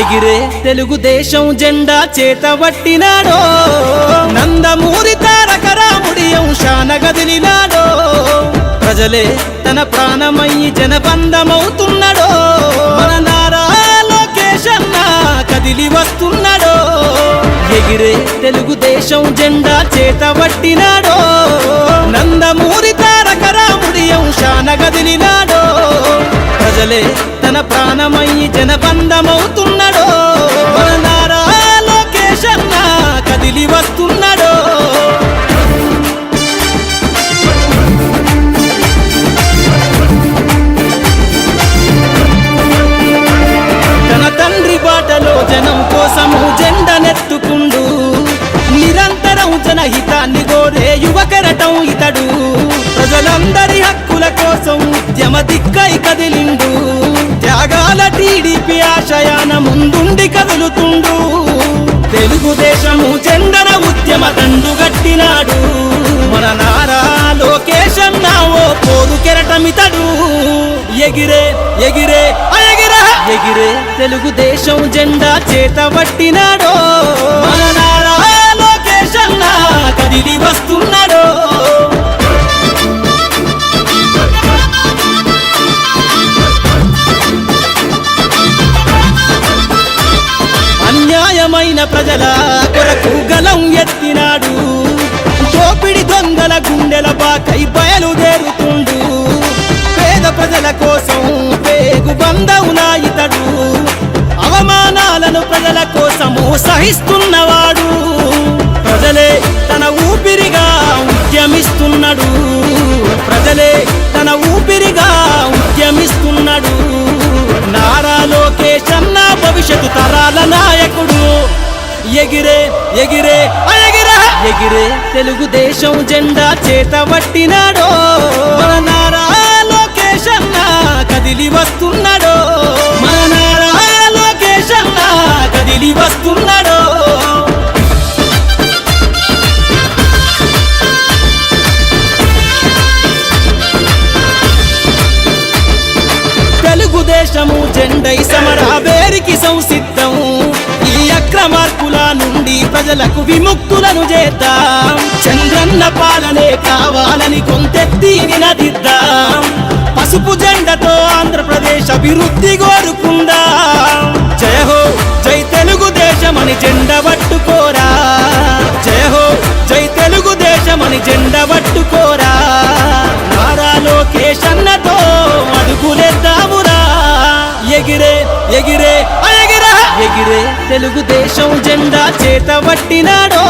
ఎగిరే తెలుగుదేశం జెండా చేతబట్టినాడో నందమూరి తారక రాముడి అంశాన గదిలినాడో ప్రజలే తన ప్రాణమయ్యి జనబంధమవుతున్నాడో మన నారా లోకేష్ అన్న కదిలి వస్తున్నాడో ఎగిరే తెలుగుదేశం జెండా చేతబట్టినాడో నందమూరి తారక రాముడి అంశాన గదిలినాడో ప్రజలే తన ప్రాణమయ్యి జనబంధమవుతున్నాడో మన నారా లోకేష్ అన్న కదిలి వస్తున్నాడో తన తండ్రి బాటలో జనం కోసము జెండనెత్తుకుండు నిరంతరం జనహితాన్ని కోరే యువకరటం ఇతడు ప్రజలందరి హక్కుల కోసం ఉద్యమ దిక్కై కదిలిండు త్యాగాల టీడీపీ ఆశయాన ముందుండి కదులుతుండు తెలుగుదేశము జెండన ఉద్యమ దండుగట్టినాడు మన నారా లోకేష్ అన్న ఓ పోరు కెరటమితడు ఎగిరే ఎగిరే ఎగిరే తెలుగుదేశం జెండా చేతబట్టినాడో మన నారా లోకేష్ అన్న కదిలి వస్తున్నాడో అన్యాయమైన ప్రజల కొరకు గలం ఎత్తినాడు దోపిడి దొంగల గుండెల బాకై బయలుదేరుతుండు పేద ప్రజల కోసం పేగు బంధవునా ఇతడు అవమానాలను ప్రజల కోసము సహిస్తున్నవాడు ప్రజలే తన ఊపిరిగా ఉద్యమిస్తున్నాడు ప్రజలే తన ఊపిరిగా ఉద్యమిస్తున్నాడు నారా లోకేష్ అన్న భవిష్యత్తు తరాల నాయకుడు ఎగిరే ఎగిరే ఎగిరే తెలుగుదేశం జెండా చేతబట్టినాడో మన నారా లోకేష్ అన్న కదిలి వస్తున్నాడో మన నారా లోకేష్ అన్న కదిలి వస్తున్నాడో తెలుగుదేశము జెండై సమరాబేరికి సంసిద్ధం ఈ అక్రమార్కుల నుండి ప్రజలకు విముక్తులను చేద్దాం చంద్రన్న పాలనే కావాలని కొంతెత్తి నినదిద్దాం పసుపు జెండతో ఆంధ్రప్రదేశ్ అభివృద్ధి కోరుకుందాం జయ హో జై తెలుగుదేశం అని జెండ పట్టుకోరా జయ హో జై తెలుగుదేశం అని జెండ పట్టుకోరా నారా లోకేష్ అన్నతో అడుగులేద్దామురా ఎగిరే ఎగిరే ఎగిరే తెలుగుదేశం జెండా చేతబట్టినాడో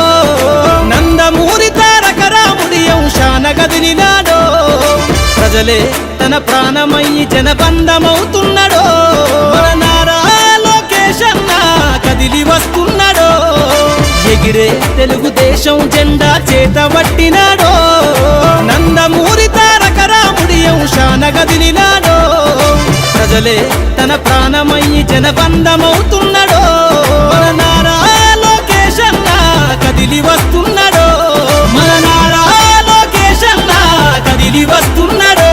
నందమూరి తారక రాముడి అంశాన గదిలినాడో ప్రజలే తన ప్రాణమయ్యి జనబంధమవుతున్నాడో మన నారా లోకేష్ అన్న కదిలి వస్తున్నాడో ఎగిరే తెలుగుదేశం జెండా చేతబట్టినాడో నందమూరి తారక రాముడి అంశాన గదిలినాడో ప్రజలే తన ప్రాణమయ్యి జనబంధమవుతున్నాడో మన నారా లోకేష్ అన్న కదిలి వస్తున్నాడో మన నారా లోకేష్ అన్న కదిలి వస్తున్నాడో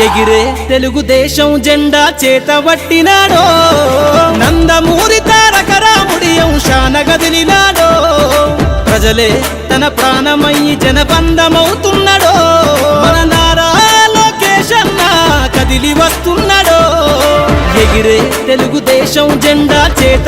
ఎగిరే తెలుగుదేశం జెండా చేతబట్టినాడో నందమూరి తారక రాముడి అంశాన గదిలినాడో ప్రజలే తన ప్రాణమయ్యి జనబంధమవుతున్నాడో మన నారా లోకేష్ అన్న కదిలి వస్తున్నాడో ఎగిరే తెలుగుదేశం జెండా చేత